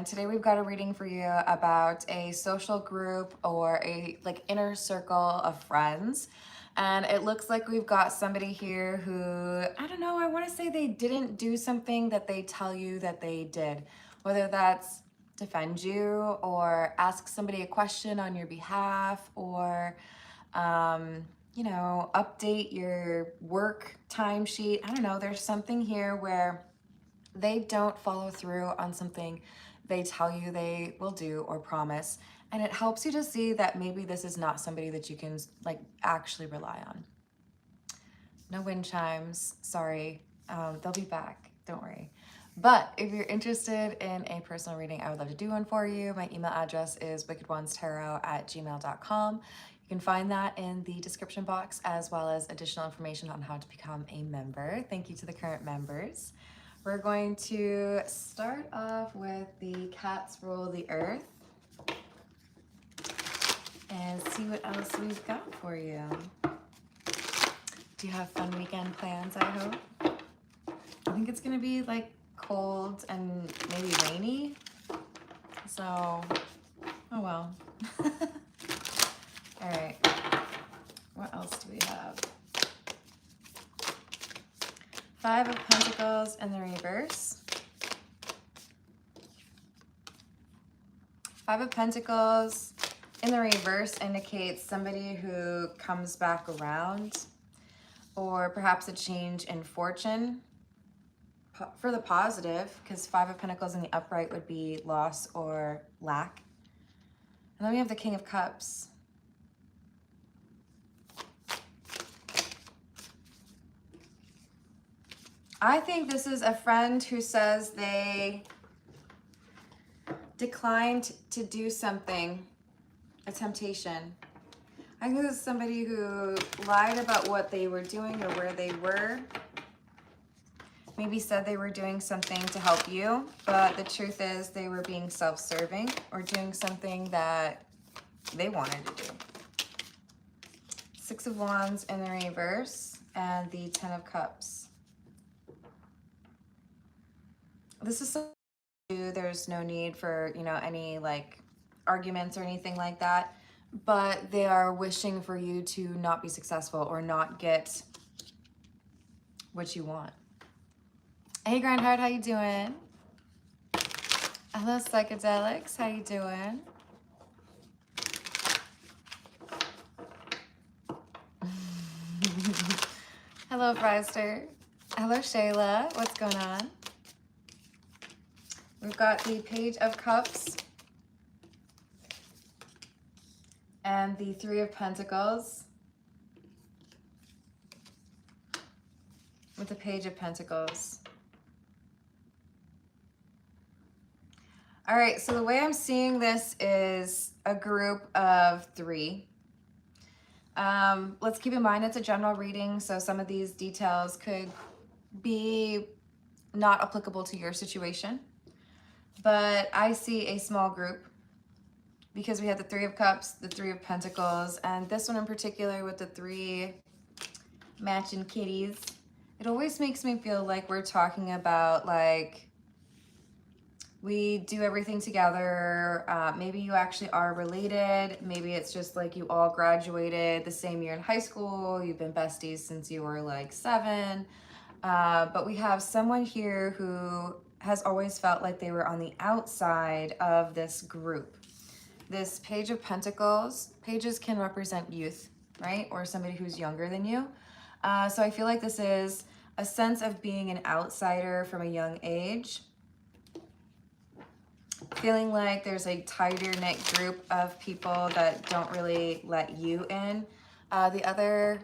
today we've got a reading for you about a social group or a inner circle of friends. And it looks like we've got somebody here who, I don't know, I want to say they didn't do something that they tell you that they did. Whether that's defend you or ask somebody a question on your behalf or, update your work timesheet. I don't know, there's something here where they don't follow through on something they tell you they will do or promise. And it helps you to see that maybe this is not somebody that you can actually rely on. No wind chimes, sorry. They'll be back, don't worry. But if you're interested in a personal reading, I would love to do one for you. My email address is wickedonestarot@gmail.com. You can find that in the description box, as well as additional information on how to become a member. Thank you to the current members. We're going to start off with the cats rule the earth and see what else we've got for you. Do you have fun weekend plans, I hope? I think it's gonna be cold and maybe rainy. So, oh well. All right, what else do we have? Five of Pentacles in the reverse. Five of Pentacles in the reverse indicates somebody who comes back around, or perhaps a change in fortune for the positive, because Five of Pentacles in the upright would be loss or lack. And then we have the King of Cups. I think this is a friend who says they declined to do something, a temptation. I think this is somebody who lied about what they were doing or where they were. Maybe said they were doing something to help you, but the truth is they were being self-serving or doing something that they wanted to do. Six of Wands in the reverse and the Ten of Cups. This is something there's no need for, any arguments or anything like that, but they are wishing for you to not be successful or not get what you want. Hey Grindheart, how you doing? Hello Psychedelics, how you doing? Hello Bryster. Hello Shayla, what's going on? We've got the Page of Cups and the Three of Pentacles with the Page of Pentacles. All right, so the way I'm seeing this is a group of three. Let's keep in mind it's a general reading, so some of these details could be not applicable to your situation. But I see a small group because we have the Three of Cups, the Three of Pentacles, and this one in particular with the three matching kitties. It always makes me feel like we're talking about we do everything together. Maybe you actually are related. Maybe it's just you all graduated the same year in high school. You've been besties since you were 7. But we have someone here who has always felt like they were on the outside of this group. This Page of Pentacles, pages can represent youth, right? Or somebody who's younger than you. So I feel like this is a sense of being an outsider from a young age. Feeling like there's a tighter knit group of people that don't really let you in. The other,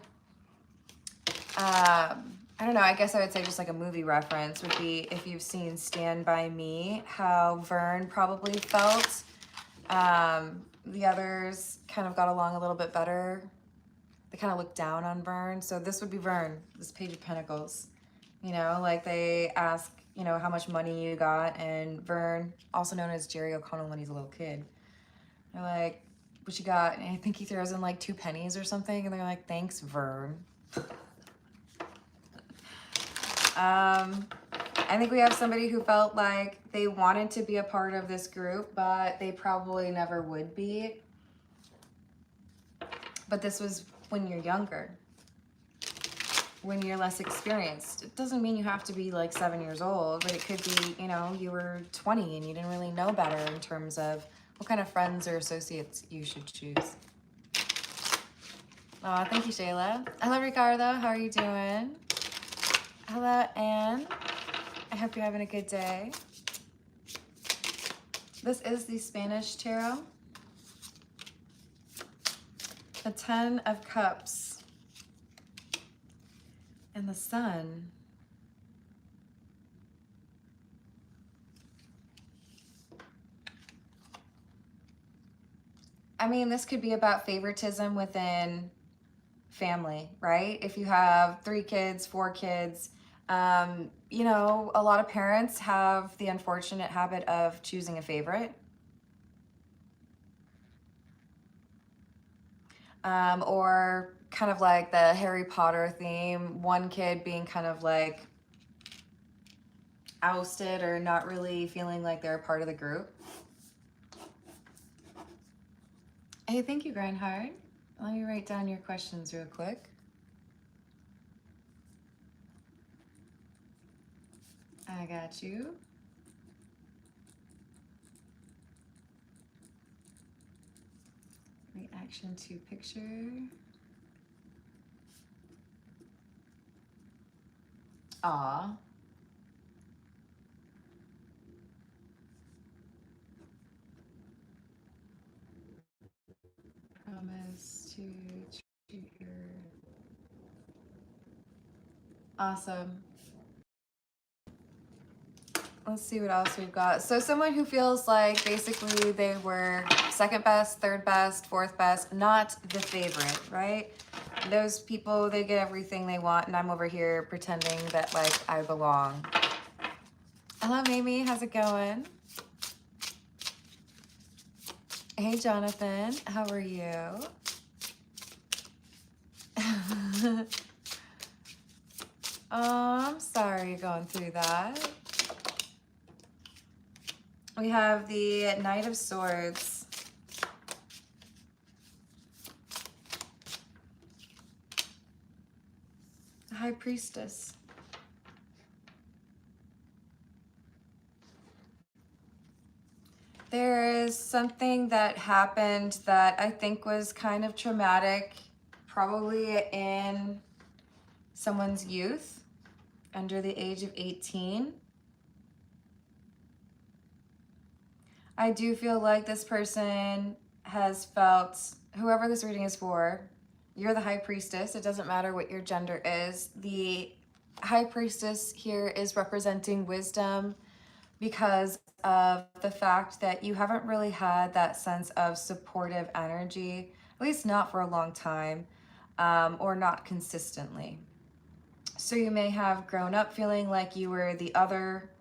I don't know, I guess I would say just a movie reference would be if you've seen Stand By Me, how Vern probably felt. The others kind of got along a little bit better. They kind of looked down on Vern. So this would be Vern, this Page of Pentacles. They ask, how much money you got, and Vern, also known as Jerry O'Connell when he's a little kid. They're like, what you got? And I think he throws in 2 pennies or something, and they're like, thanks, Vern. I think we have somebody who felt like they wanted to be a part of this group, but they probably never would be. But this was when you're younger, when you're less experienced. It doesn't mean you have to be like 7 years old, but it could be, you know, you were 20 and you didn't really know better in terms of what kind of friends or associates you should choose. Oh, thank you, Shayla. Hello, Ricardo. How are you doing? Hello, Anne. I hope you're having a good day. This is the Spanish Tarot. The 10 of Cups. And the Sun. I mean, this could be about favoritism within family, right? If you have 3 kids, 4 kids, you know, a lot of parents have the unfortunate habit of choosing a favorite. Or kind of like the Harry Potter theme, one kid being kind of like ousted or not really feeling like they're a part of the group. Hey, thank you, Grindhard. Let me write down your questions real quick. I got you. Reaction to picture. Aw. Promise to treat your... Awesome. Let's see what else we've got. So someone who feels like basically they were second best, third best, fourth best, not the favorite, right? Those people, they get everything they want, and I'm over here pretending that like I belong. Hello, Mamie. How's it going? Hey, Jonathan. How are you? Oh, I'm sorry you're going through that. We have the Knight of Swords. The High Priestess. There is something that happened that I think was kind of traumatic, probably in someone's youth, under the age of 18. I do feel like this person has felt, whoever this reading is for, you're the High Priestess. It doesn't matter what your gender is. The High Priestess here is representing wisdom because of the fact that you haven't really had that sense of supportive energy, at least not for a long time, or not consistently. So you may have grown up feeling like you were the other,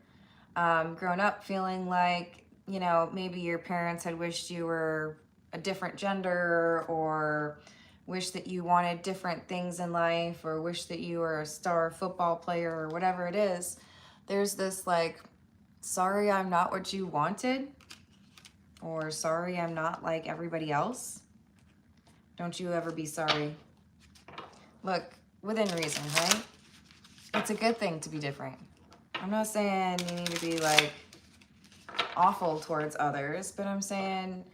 grown up feeling like, you know, maybe your parents had wished you were a different gender, or wish that you wanted different things in life, or wish that you were a star football player, or whatever it is. There's this like, sorry I'm not what you wanted, or sorry I'm not like everybody else. Don't you ever be sorry. Look, within reason, right? It's a good thing to be different. I'm not saying you need to be like awful towards others, but I'm saying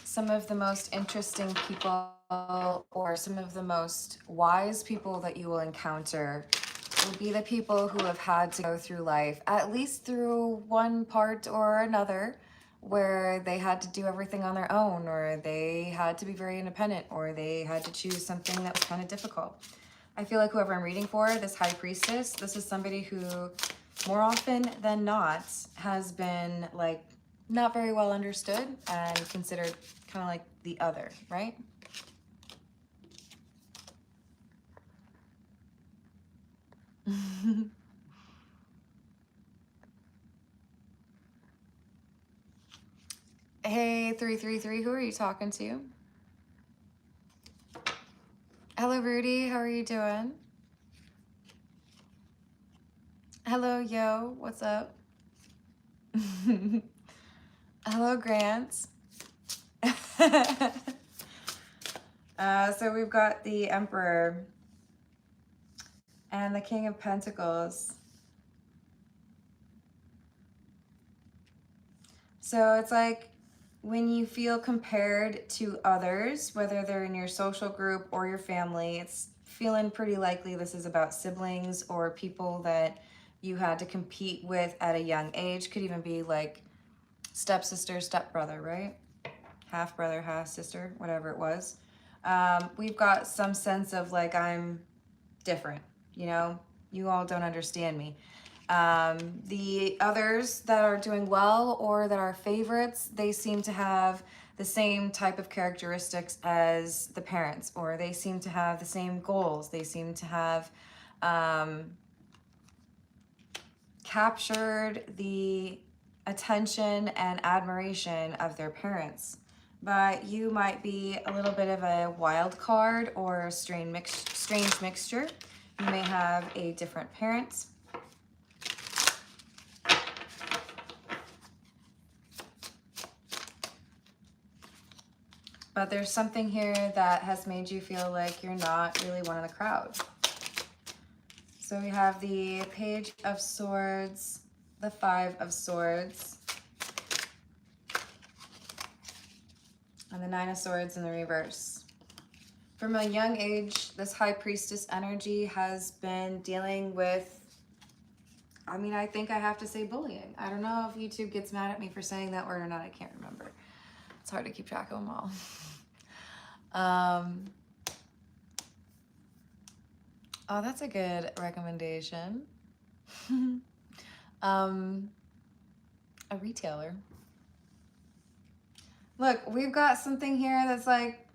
some of the most interesting people or some of the most wise people that you will encounter will be the people who have had to go through life, at least through one part or another, where they had to do everything on their own, or they had to be very independent, or they had to choose something that was kind of difficult. I feel like whoever I'm reading for, this High Priestess, this is somebody who more often than not has been like not very well understood and considered kind of like the other, right? Hey, 333, who are you talking to? Hello, Rudy. How are you doing? Hello, yo, what's up? Hello, Grant. So we've got the Emperor and the King of Pentacles. So it's like when you feel compared to others, whether they're in your social group or your family, it's feeling pretty likely this is about siblings or people that you had to compete with at a young age. Could even be like stepsister, stepbrother, right? Half brother, half sister, whatever it was. We've got some sense of like, I'm different, you know, you all don't understand me. The others that are doing well or that are favorites, they seem to have the same type of characteristics as the parents, or they seem to have the same goals. They seem to have captured the attention and admiration of their parents. But you might be a little bit of a wild card or a strange mixture. You may have a different parent. But there's something here that has made you feel like you're not really one of the crowd. So we have the Page of Swords, the Five of Swords, and the Nine of Swords in the reverse. From a young age, this High Priestess energy has been dealing with, I mean, I think I have to say bullying. I don't know if YouTube gets mad at me for saying that word or not. I can't remember. It's hard to keep track of them all. Oh, that's a good recommendation. A retailer. Look, we've got something here that's like,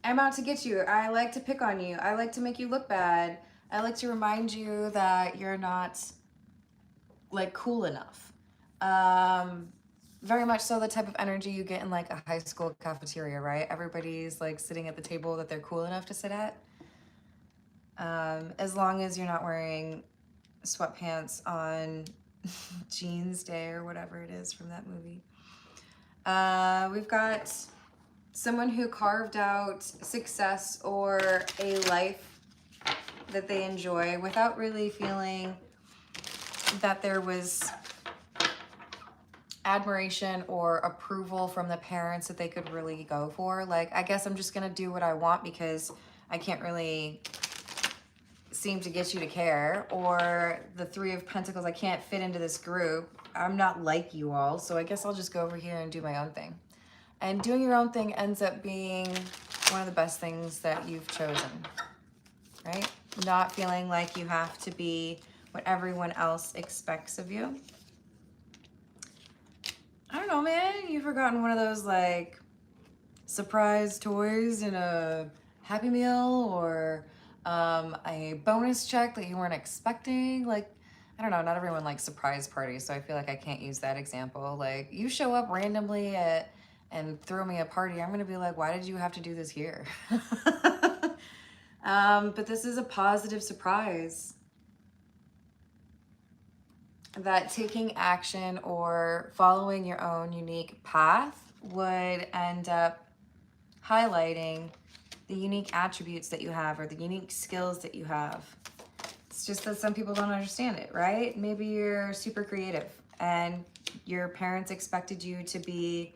I'm out to get you. I like to pick on you. I like to make you look bad. I like to remind you that you're not like cool enough. Very much so the type of energy you get in like a high school cafeteria, right? Everybody's like sitting at the table that they're cool enough to sit at. As long as you're not wearing sweatpants on Jeans Day or whatever it is from that movie. We've got someone who carved out success or a life that they enjoy without really feeling that there was admiration or approval from the parents that they could really go for. Like, I guess I'm just gonna do what I want because I can't really seem to get you to care. Or the Three of Pentacles, I can't fit into this group. I'm not like you all, so I guess I'll just go over here and do my own thing. And doing your own thing ends up being one of the best things that you've chosen, right? Not feeling like you have to be what everyone else expects of you. I don't know, man. You've forgotten one of those like surprise toys in a Happy Meal or a bonus check that you weren't expecting. Like, I don't know, not everyone likes surprise parties, so I feel like I can't use that example. Like, you show up randomly and throw me a party, I'm gonna be like, why did you have to do this here? But this is a positive surprise. That taking action or following your own unique path would end up highlighting the unique attributes that you have or the unique skills that you have. It's just that some people don't understand it, right? Maybe you're super creative and your parents expected you to be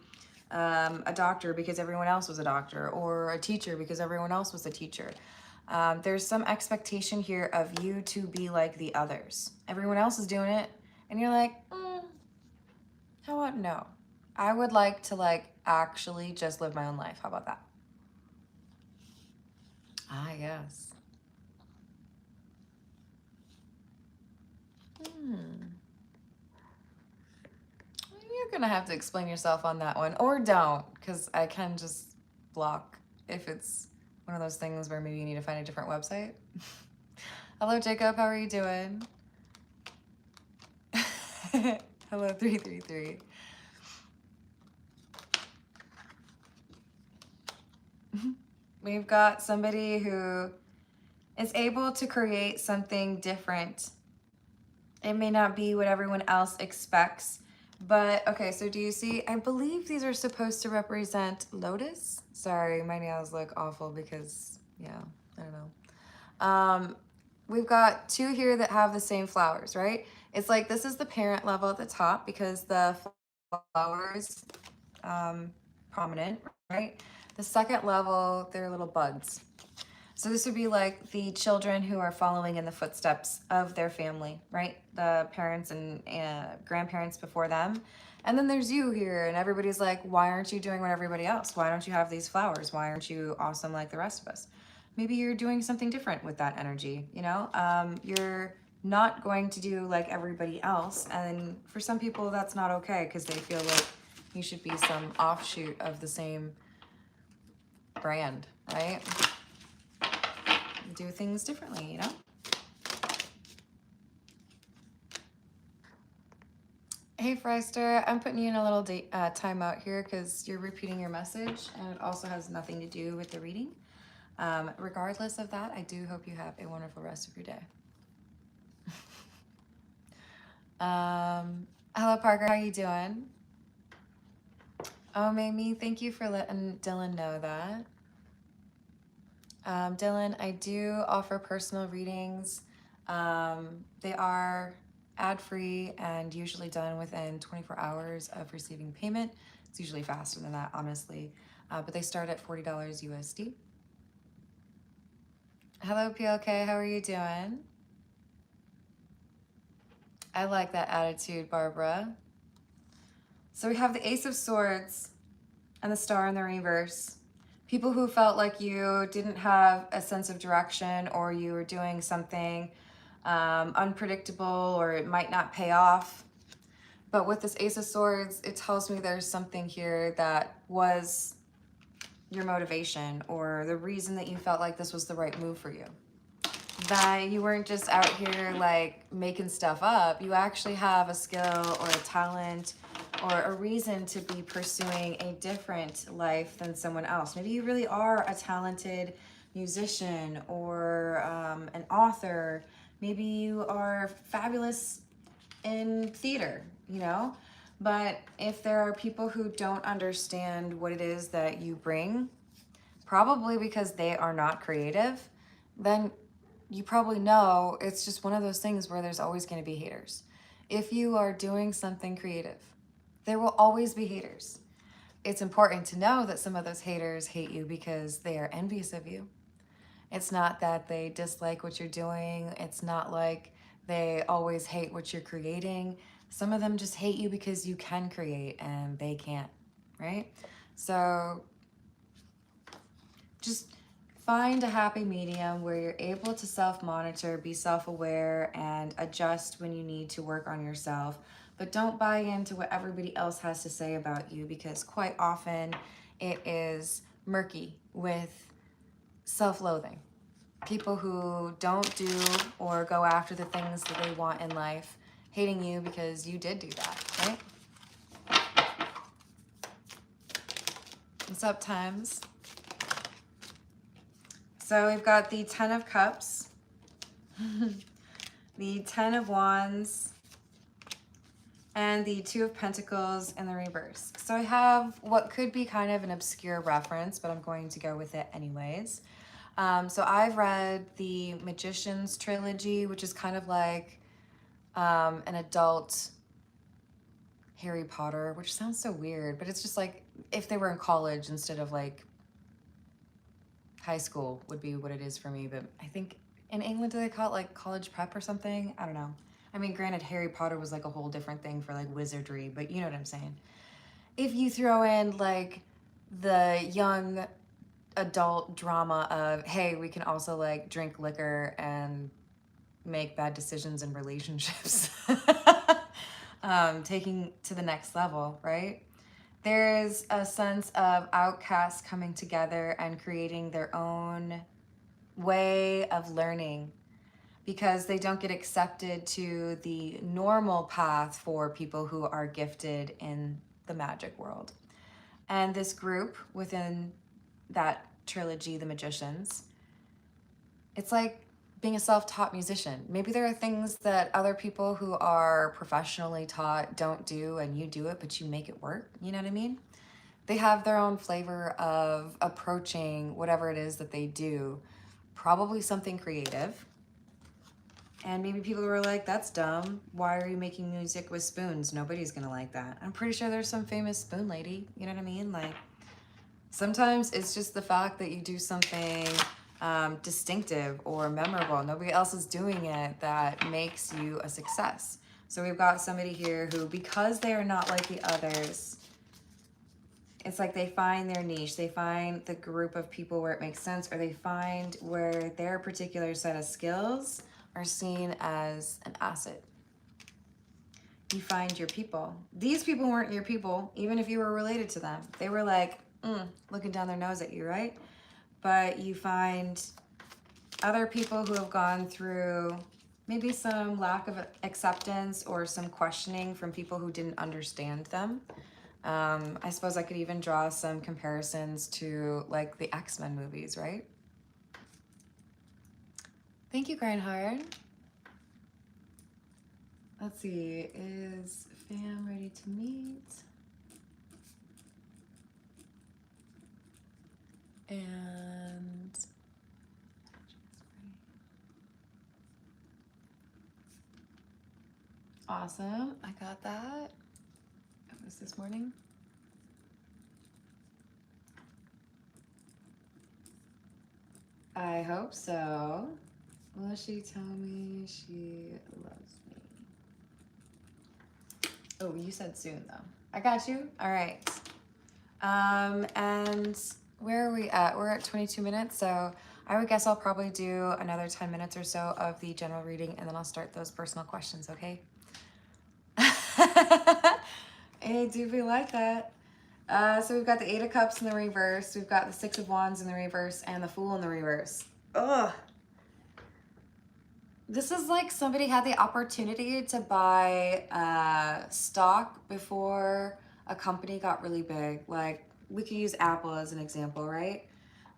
a doctor because everyone else was a doctor, or a teacher because everyone else was a teacher. There's some expectation here of you to be like the others. Everyone else is doing it and you're like, how about no? I would like to like actually just live my own life. How about that? Ah, yes. You're gonna have to explain yourself on that one, or don't, because I can just block if it's one of those things where maybe you need to find a different website. Hello, Jacob. How are you doing? Hello, 333. We've got somebody who is able to create something different. It may not be what everyone else expects, but okay, so do you see, I believe these are supposed to represent lotus. Sorry, my nails look awful because, yeah, I don't know. We've got two here that have the same flowers, right? It's like this is the parent level at the top because the flowers prominent, right? The second level, they're little buds. So this would be like the children who are following in the footsteps of their family, right? The parents and grandparents before them. And then there's you here, and everybody's like, why aren't you doing what everybody else? Why don't you have these flowers? Why aren't you awesome like the rest of us? Maybe you're doing something different with that energy, you know? You're not going to do like everybody else. And for some people, that's not okay because they feel like you should be some offshoot of the same brand, right? Do things differently, you know? Hey, Freister, I'm putting you in a little timeout here because you're repeating your message and it also has nothing to do with the reading. Regardless of that, I do hope you have a wonderful rest of your day. Hello, Parker, how you doing? Oh, Mamie, thank you for letting Dylan know that. Dylan, I do offer personal readings. They are ad-free and usually done within 24 hours of receiving payment. It's usually faster than that, honestly. But they start at $40 USD. Hello, PLK, how are you doing? I like that attitude, Barbara. So we have the Ace of Swords and the Star in the reverse. People who felt like you didn't have a sense of direction or you were doing something unpredictable or it might not pay off. But with this Ace of Swords, it tells me there's something here that was your motivation or the reason that you felt like this was the right move for you. That you weren't just out here like making stuff up. You actually have a skill or a talent or a reason to be pursuing a different life than someone else. Maybe you really are a talented musician or an author. Maybe you are fabulous in theater, you know? But if there are people who don't understand what it is that you bring, probably because they are not creative, then you probably know it's just one of those things where there's always going to be haters. If you are doing something creative, there will always be haters. It's important to know that some of those haters hate you because they are envious of you. It's not that they dislike what you're doing. It's not like they always hate what you're creating. Some of them just hate you because you can create and they can't, right? So just find a happy medium where you're able to self-monitor, be self-aware, and adjust when you need to work on yourself. But don't buy into what everybody else has to say about you because quite often it is murky with self-loathing. People who don't do or go after the things that they want in life, hating you because you did do that, right? What's up, Times? So we've got the 10 of Cups, the 10 of Wands, and the 2 of Pentacles in the reverse. So I have what could be kind of an obscure reference, but I'm going to go with it anyways. So I've read the Magician's trilogy, which is kind of like an adult Harry Potter, which sounds so weird, but it's just like if they were in college instead of like high school would be what it is for me. But I think in England, do they call it like college prep or something? I don't know. I mean, granted, Harry Potter was like a whole different thing for like wizardry, but you know what I'm saying. If you throw in like the young adult drama of, hey, we can also like drink liquor and make bad decisions in relationships, taking to the next level, right? There's a sense of outcasts coming together and creating their own way of learning because they don't get accepted to the normal path for people who are gifted in the magic world. And this group within that trilogy, The Magicians, it's like being a self-taught musician. Maybe there are things that other people who are professionally taught don't do, and you do it, but you make it work. You know what I mean? They have their own flavor of approaching whatever it is that they do, probably something creative. And maybe people were like, that's dumb. Why are you making music with spoons? Nobody's gonna like that. I'm pretty sure there's some famous spoon lady. You know what I mean? Like, sometimes it's just the fact that you do something distinctive or memorable. Nobody else is doing it that makes you a success. So we've got somebody here who, because they are not like the others, it's like they find their niche, they find the group of people where it makes sense, or they find where their particular set of skills are seen as an asset. You find your people. These people weren't your people, even if you were related to them. They were like, looking down their nose at you, right? But you find other people who have gone through maybe some lack of acceptance or some questioning from people who didn't understand them. I suppose I could even draw some comparisons to like the X-Men movies, right? Thank you, Grindhard. Let's see, is fam ready to meet? And awesome, I got that. It was this morning. I hope so. Will she tell me she loves me? Oh, you said soon though. I got you. All right. And where are we at? We're at 22 minutes. So I would guess I'll probably do another 10 minutes or so of the general reading, and then I'll start those personal questions, okay? Hey, do be like that. So we've got the Eight of Cups in the reverse. We've got the Six of Wands in the reverse and the Fool in the reverse. Ugh. This is like somebody had the opportunity to buy stock before a company got really big. Like, we could use Apple as an example, right?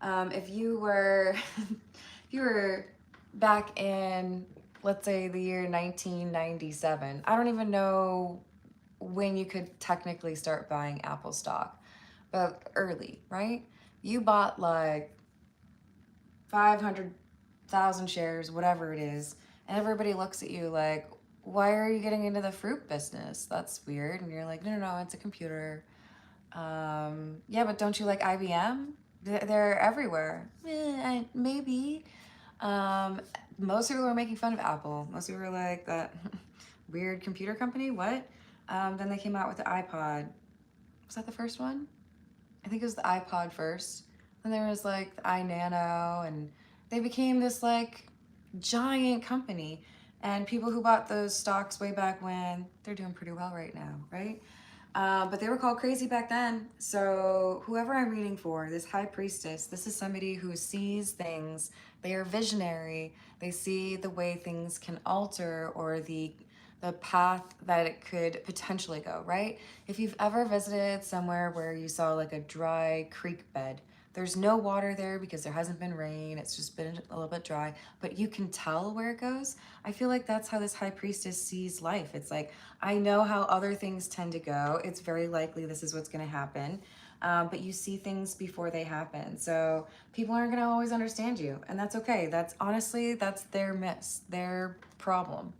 If you were if you were back in, let's say, the year 1997, I don't even know when you could technically start buying Apple stock, but early, right? You bought like 500,000 shares, whatever it is, and everybody looks at you like, why are you getting into the fruit business? That's weird. And you're like, no, it's a computer. Yeah, but don't you like IBM? They're everywhere. Maybe. Most people were making fun of Apple. Most people were like, that weird computer company, what? Then they came out with the iPod. Was that the first one? I think it was the iPod first. Then there was like the iNano, and they became this like giant company. And people who bought those stocks way back when, they're doing pretty well right now, right? But they were called crazy back then. So whoever I'm reading for, this high priestess, this is somebody who sees things. They are visionary. They see the way things can alter, or the path that it could potentially go, right? If you've ever visited somewhere where you saw like a dry creek bed, there's no water there because there hasn't been rain. It's just been a little bit dry, but you can tell where it goes. I feel like that's how this high priestess sees life. It's like, I know how other things tend to go. It's very likely this is what's going to happen. But you see things before they happen. So people aren't going to always understand you, and that's okay. That's honestly, that's their miss, their problem.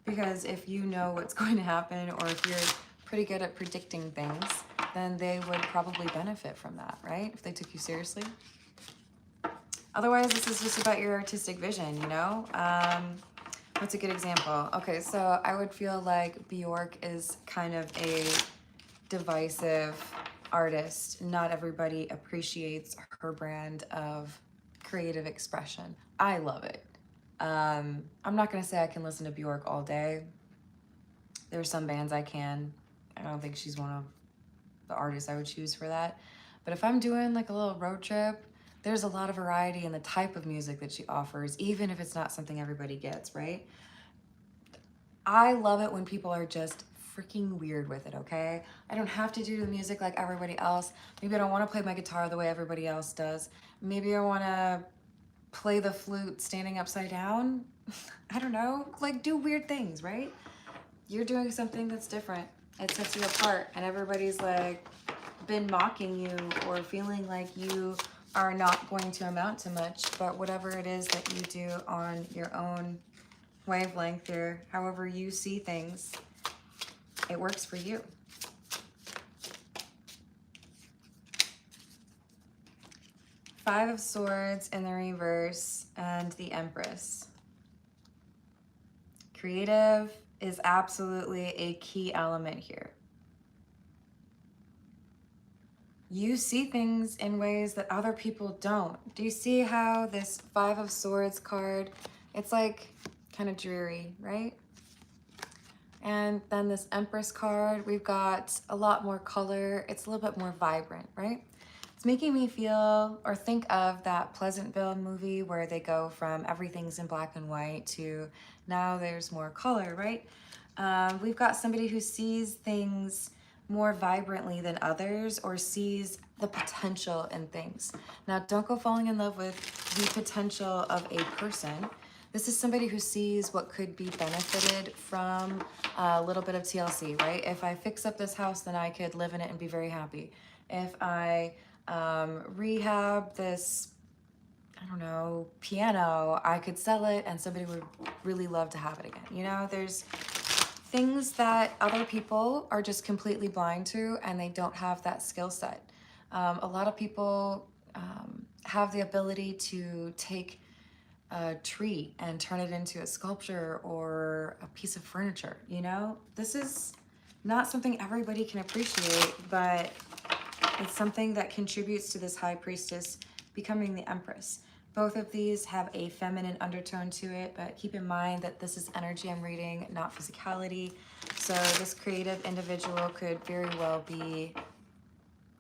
Because if you know what's going to happen, or if you're pretty good at predicting things, then they would probably benefit from that, right? If they took you seriously. Otherwise, this is just about your artistic vision, you know? What's a good example? Okay, so I would feel like Bjork is kind of a divisive artist. Not everybody appreciates her brand of creative expression. I love it. I'm not gonna say I can listen to Bjork all day. There's some bands I can. I don't think she's one of the artists I would choose for that. But if I'm doing like a little road trip, there's a lot of variety in the type of music that she offers, even if it's not something everybody gets, right? I love it when people are just freaking weird with it, okay? I don't have to do the music like everybody else. Maybe I don't want to play my guitar the way everybody else does. Maybe I want to play the flute standing upside down. I don't know, like do weird things, right? You're doing something that's different. It sets you apart, and everybody's like been mocking you or feeling like you are not going to amount to much. But whatever it is that you do on your own wavelength or however you see things, it works for you. Five of Swords in the reverse and the Empress. Creative is absolutely a key element here. You see things in ways that other people don't. Do you see how this Five of Swords card, it's like kind of dreary, right? And then this Empress card, we've got a lot more color. It's a little bit more vibrant, right? It's making me feel or think of that Pleasantville movie where they go from everything's in black and white to now there's more color, right? We've got somebody who sees things more vibrantly than others or sees the potential in things. Now, don't go falling in love with the potential of a person. This is somebody who sees what could be benefited from a little bit of TLC, right? If I fix up this house, then I could live in it and be very happy. If I rehab this, I don't know, piano, I could sell it and somebody would really love to have it again. You know, there's things that other people are just completely blind to and they don't have that skill set. A lot of people have the ability to take a tree and turn it into a sculpture or a piece of furniture, you know? This is not something everybody can appreciate, but it's something that contributes to this High Priestess becoming the Empress. Both of these have a feminine undertone to it, but keep in mind that this is energy I'm reading, not physicality. So this creative individual could very well be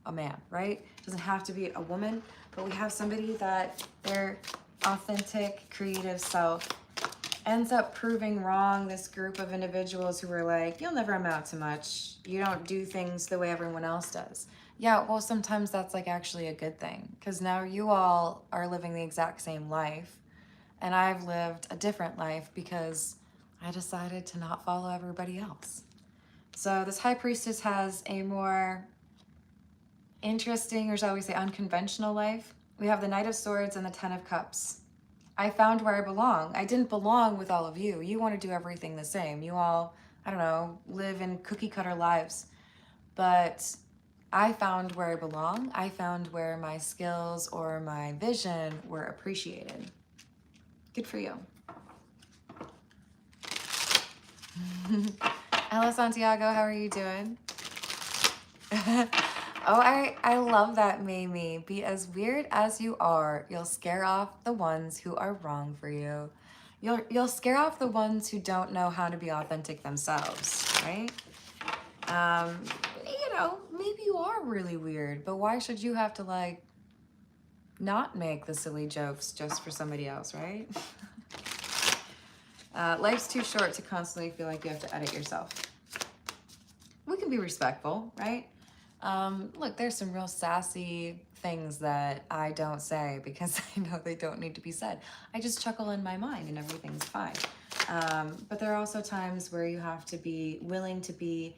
a man, right? It doesn't have to be a woman, but we have somebody that their authentic, creative self ends up proving wrong this group of individuals who were like, you'll never amount to much. You don't do things the way everyone else does. Yeah, well, sometimes that's like actually a good thing because now you all are living the exact same life and I've lived a different life because I decided to not follow everybody else. So this High Priestess has a more interesting, or shall we say unconventional life. We have the Knight of Swords and the Ten of Cups. I found where I belong. I didn't belong with all of you. You want to do everything the same. You all, I don't know, live in cookie cutter lives. But I found where I belong. I found where my skills or my vision were appreciated. Good for you. Hello, Santiago. How are you doing? Oh, I love that, Mamie. Be as weird as you are. You'll scare off the ones who are wrong for you. You'll scare off the ones who don't know how to be authentic themselves, right? You know, maybe you are really weird, but why should you have to like not make the silly jokes just for somebody else, right? Life's too short to constantly feel like you have to edit yourself. We can be respectful, right? Look, there's some real sassy things that I don't say because I know they don't need to be said. I just chuckle in my mind and everything's fine. But there are also times where you have to be willing to be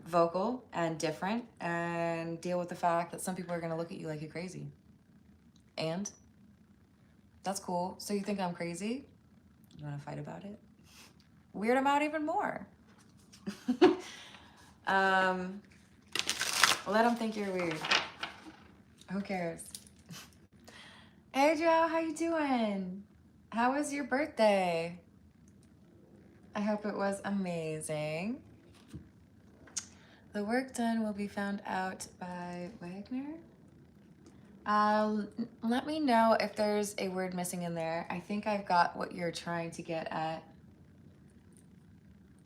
vocal and different and deal with the fact that some people are going to look at you like you're crazy. And that's cool. So you think I'm crazy? You want to fight about it? Weird them out even more. Let them think you're weird. Who cares? Hey Joe, how you doing? How was your birthday? I hope it was amazing. The work done will be found out by Wagner. Let me know if there's a word missing in there. I think I've got what you're trying to get at.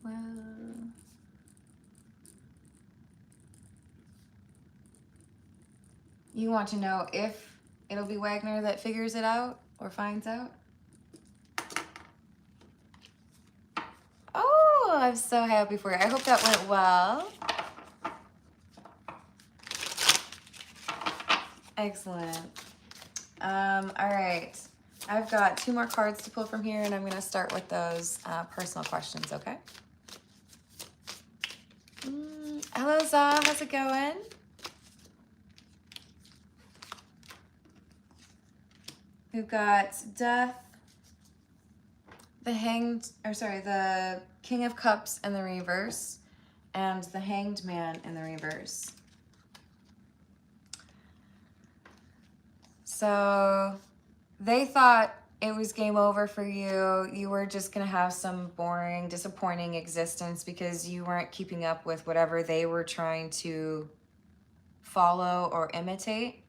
Well, you want to know if it'll be Wagner that figures it out or finds out? Oh, I'm so happy for you. I hope that went well. Excellent. All right. I've got 2 more cards to pull from here, and I'm going to start with those personal questions, okay? Hello, Za. How's it going? We've got Death, the King of Cups in the reverse, and the Hanged Man in the reverse. So they thought it was game over for you. You were just going to have some boring, disappointing existence because you weren't keeping up with whatever they were trying to follow or imitate.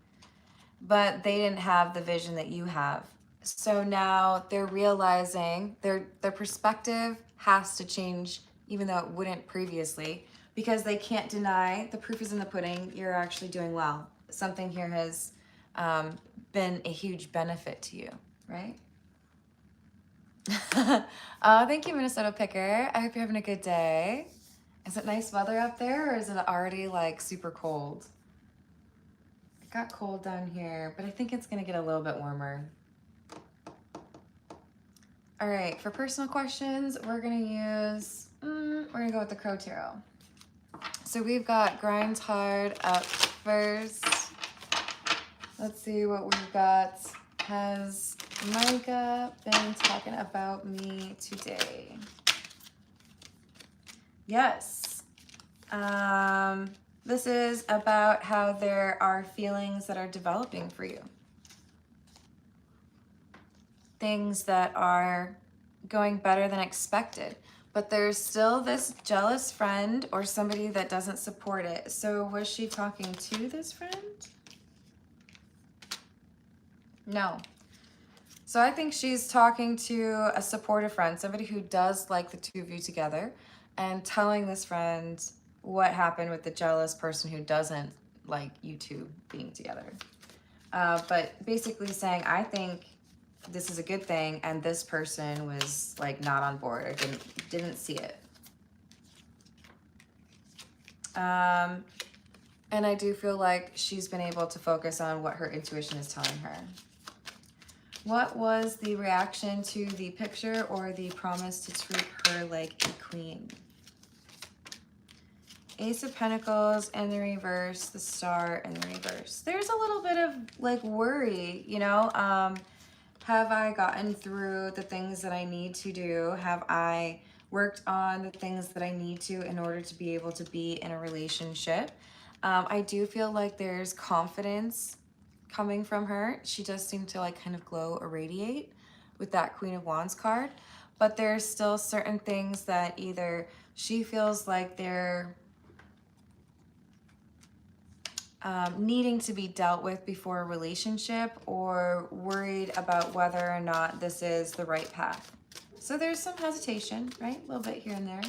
But they didn't have the vision that you have. So now they're realizing their perspective has to change, even though it wouldn't previously, because they can't deny, the proof is in the pudding, you're actually doing well. Something here has been a huge benefit to you, right? Thank you, Minnesota Picker. I hope you're having a good day. Is it nice weather up there, or is it already like super cold? It got cold down here, but I think it's gonna get a little bit warmer. All right, for personal questions, we're gonna use, we're gonna go with the Crow Tarot. So we've got Grinds Hard up first. Let's see what we've got. Has Micah been talking about me today? Yes. This is about how there are feelings that are developing for you. Things that are going better than expected. But there's still this jealous friend or somebody that doesn't support it. So was she talking to this friend? No. So I think she's talking to a supportive friend, somebody who does like the two of you together, and telling this friend what happened with the jealous person who doesn't like you two being together. But basically saying, I think this is a good thing, and this person was like not on board or didn't see it. And I do feel like she's been able to focus on what her intuition is telling her. What was the reaction to the picture or the promise to treat her like a queen? Ace of Pentacles in the reverse, the Star in the reverse. There's a little bit of like worry, you know? Have I gotten through the things that I need to do? Have I worked on the things that I need to in order to be able to be in a relationship? I do feel like there's confidence coming from her. She does seem to like kind of glow or radiate with that Queen of Wands card, but there's still certain things that either she feels like they're needing to be dealt with before a relationship, or worried about whether or not this is the right path. So there's some hesitation, right? A little bit here and there.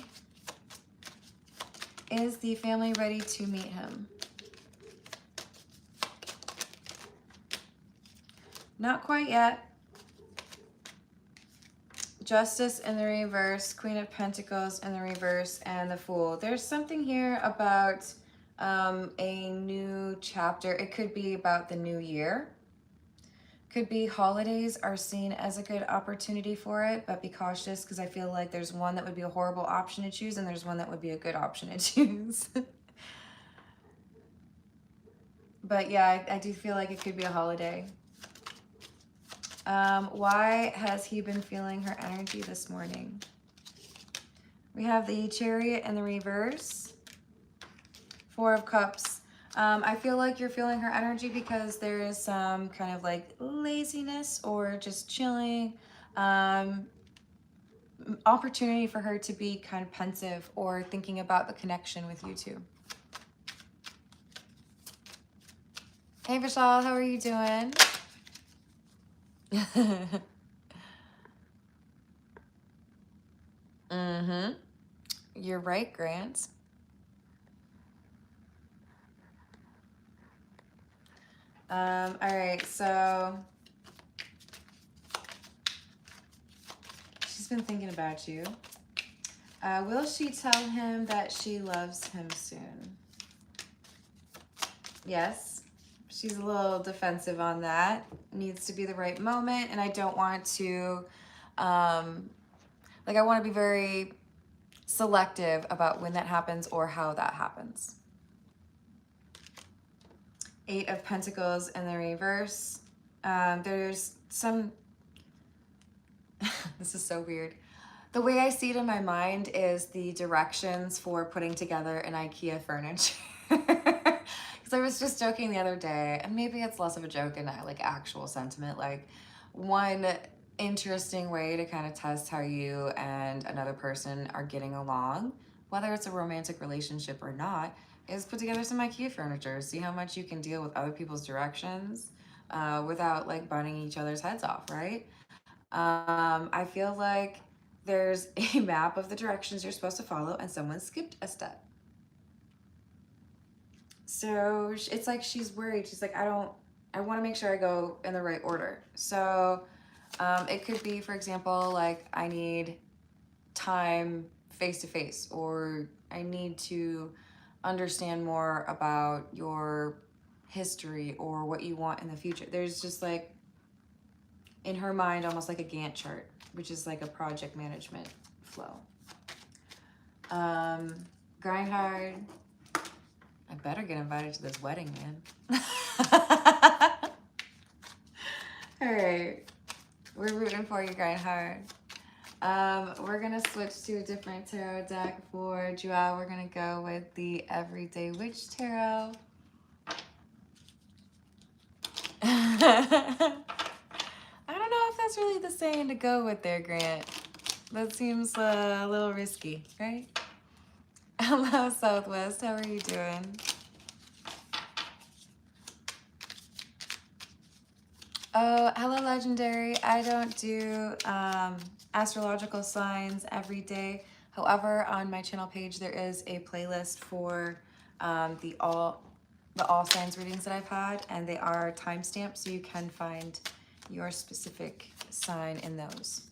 Is the family ready to meet him? Not quite yet. Justice in the reverse, Queen of Pentacles in the reverse, and the Fool. There's something here about a new chapter. It could be about the new year. Could be holidays are seen as a good opportunity for it, but be cautious because I feel like there's one that would be a horrible option to choose and there's one that would be a good option to choose. But yeah, I do feel like it could be a holiday. Why has he been feeling her energy this morning? We have the Chariot in the reverse. Four of Cups. I feel like you're feeling her energy because there is some kind of like laziness or just chilling. Opportunity for her to be kind of pensive or thinking about the connection with you two. Hey Vishal, how are you doing? Mm-hmm. You're right, Grant. All right, so she's been thinking about you. Will she tell him that she loves him soon? Yes. She's a little defensive on that. Needs to be the right moment, and I don't want to, like I want to be very selective about when that happens or how that happens. 8 of Pentacles in the reverse. There's some, this is so weird. The way I see it in my mind is the directions for putting together an IKEA furniture. Because I was just joking the other day, and maybe it's less of a joke and like actual sentiment. Like, one interesting way to kind of test how you and another person are getting along, whether it's a romantic relationship or not, is put together some IKEA furniture. See how much you can deal with other people's directions without like burning each other's heads off, right? I feel like there's a map of the directions you're supposed to follow and someone skipped a step. So it's like she's worried. She's like, I want to make sure I go in the right order. So it could be, for example, like I need time face to face, or I need to understand more about your history or what you want in the future. There's just like, in her mind, almost like a Gantt chart, which is like a project management flow. Grind hard. I better get invited to this wedding, man. All right. We're rooting for you, grind hard. We're going to switch to a different tarot deck for Joao. We're going to go with the Everyday Witch Tarot. I don't know if that's really the saying to go with there, Grant. That seems a little risky, right? Hello, Southwest. How are you doing? Oh, hello, Legendary. I don't do astrological signs every day. However, on my channel page, there is a playlist for the all signs readings that I've had, and they are timestamped, so you can find your specific sign in those.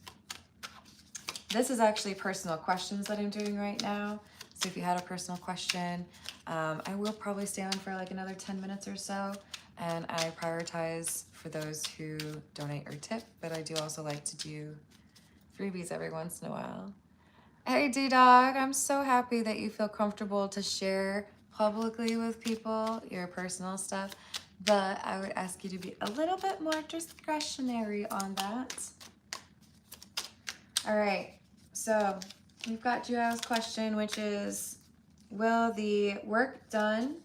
This is actually personal questions that I'm doing right now. So if you had a personal question, I will probably stay on for like another 10 minutes or so. And I prioritize for those who donate or tip, but I do also like to do freebies every once in a while. Hey, D-Dog, I'm so happy that you feel comfortable to share publicly with people your personal stuff, but I would ask you to be a little bit more discretionary on that. All right, so we've got Joao's question, which is, will the work done,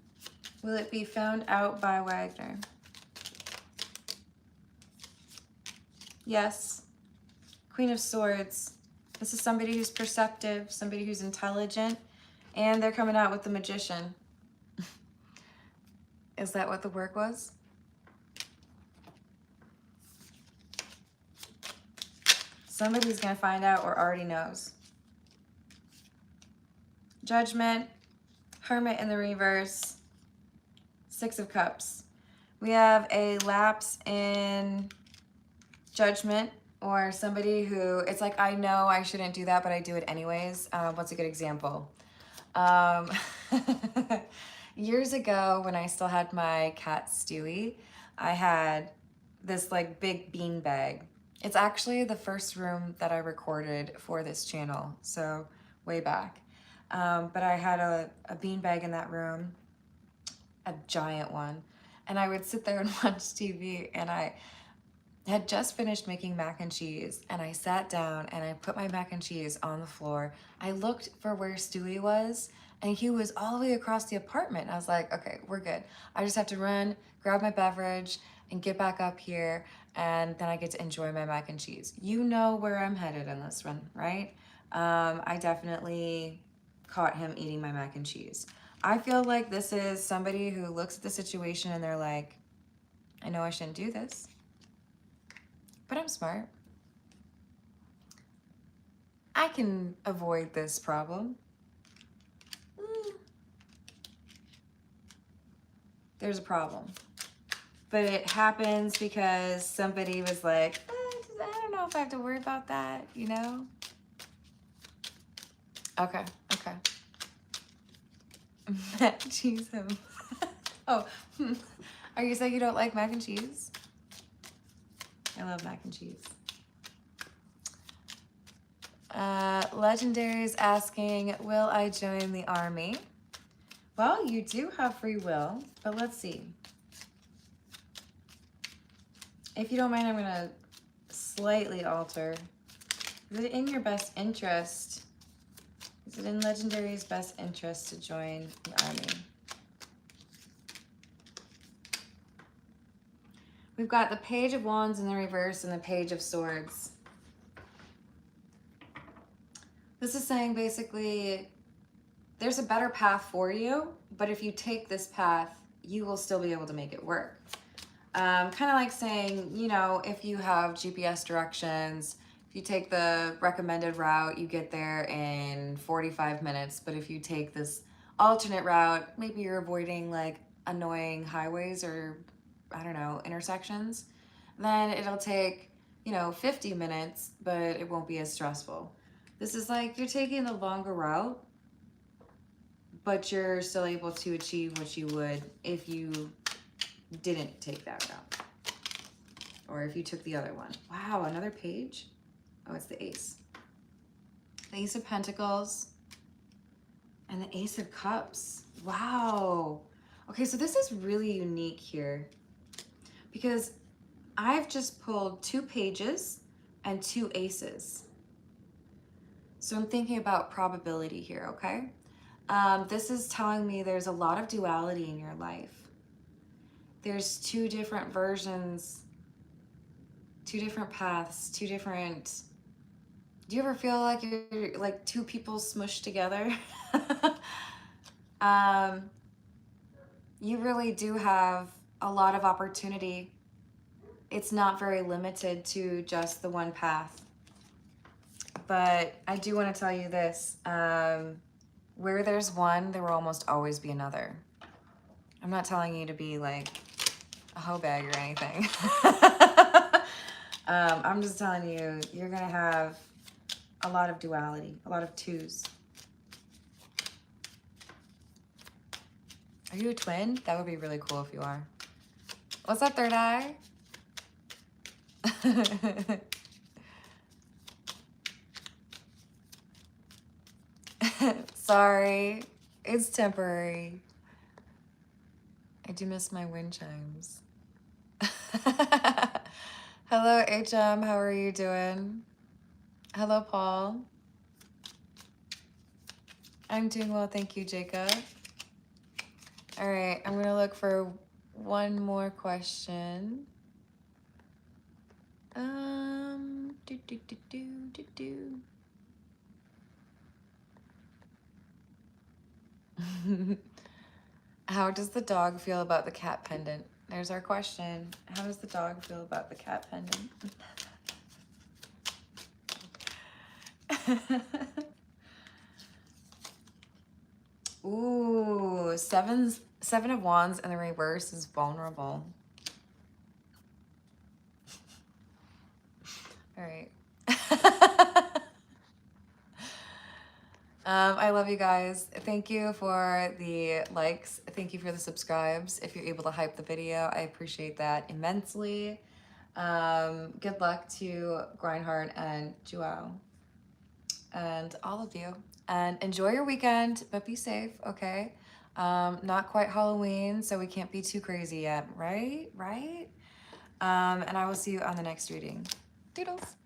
will it be found out by Wagner? Yes. Queen of Swords. This is somebody who's perceptive, somebody who's intelligent, and they're coming out with the Magician. Is that what the work was? Somebody's going to find out or already knows. Judgment, Hermit in the reverse, 6 of Cups. We have a lapse in judgment, or somebody who, it's like, I know I shouldn't do that, but I do it anyways. What's a good example? Years ago, when I still had my cat Stewie, I had this like big bean bag. It's actually the first room that I recorded for this channel, so way back. But I had a bean bag in that room, a giant one, and I would sit there and watch TV, and I had just finished making mac and cheese, and I sat down and I put my mac and cheese on the floor. I looked for where Stewie was, and he was all the way across the apartment. I was like, okay, we're good. I just have to run, grab my beverage, and get back up here, and then I get to enjoy my mac and cheese. You know where I'm headed in this one, right? I definitely caught him eating my mac and cheese. I feel like this is somebody who looks at the situation and they're like, I know I shouldn't do this, but I'm smart. I can avoid this problem. There's a problem. But it happens because somebody was like, I don't know if I have to worry about that, you know? Okay, okay. Jeez, him. Oh, Are you saying you don't like mac and cheese? I love mac and cheese. Legendary is asking, will I join the army? Well, you do have free will, but let's see. If you don't mind, I'm going to slightly alter. Is it in your best interest? Is it in Legendary's best interest to join the army? We've got the Page of Wands in the reverse and the Page of Swords. This is saying basically there's a better path for you, but if you take this path, you will still be able to make it work. Kind of like saying, you know, if you have GPS directions, if you take the recommended route, you get there in 45 minutes. But if you take this alternate route, maybe you're avoiding like annoying highways or, I don't know, intersections, then it'll take, you know, 50 minutes, but it won't be as stressful. This is like you're taking the longer route, but you're still able to achieve what you would if you didn't take that route. Or if you took the other one. Wow, another page? Oh, it's the Ace. The Ace of Pentacles and the Ace of Cups. Wow. Okay, so this is really unique here because I've just pulled 2 pages and 2 aces. So I'm thinking about probability here, okay? This is telling me there's a lot of duality in your life. There's 2 different versions, 2 different paths, 2 different... Do you ever feel like you're like 2 people smushed together? You really do have a lot of opportunity. It's not very limited to just the one path. But I do want to tell you this. Where there's one, there will almost always be another. I'm not telling you to be like a hoe bag or anything. I'm just telling you, you're going to have a lot of duality, a lot of 2s. Are you a twin? That would be really cool if you are. What's that third eye? Sorry, it's temporary. I do miss my wind chimes. Hello, HM, how are you doing? Hello, Paul. I'm doing well, thank you, Jacob. All right, I'm gonna look for one more question. How does the dog feel about the cat pendant? There's our question. How does the dog feel about the cat pendant? Ooh, seven of Wands in the reverse is vulnerable. All right. I love you guys. Thank you for the likes. Thank you for the subscribes. If you're able to hype the video, I appreciate that immensely. Good luck to Grindheart and Joao and all of you. And enjoy your weekend, but be safe, okay? Not quite Halloween, so we can't be too crazy yet, right? And I will see you on the next reading. Doodles.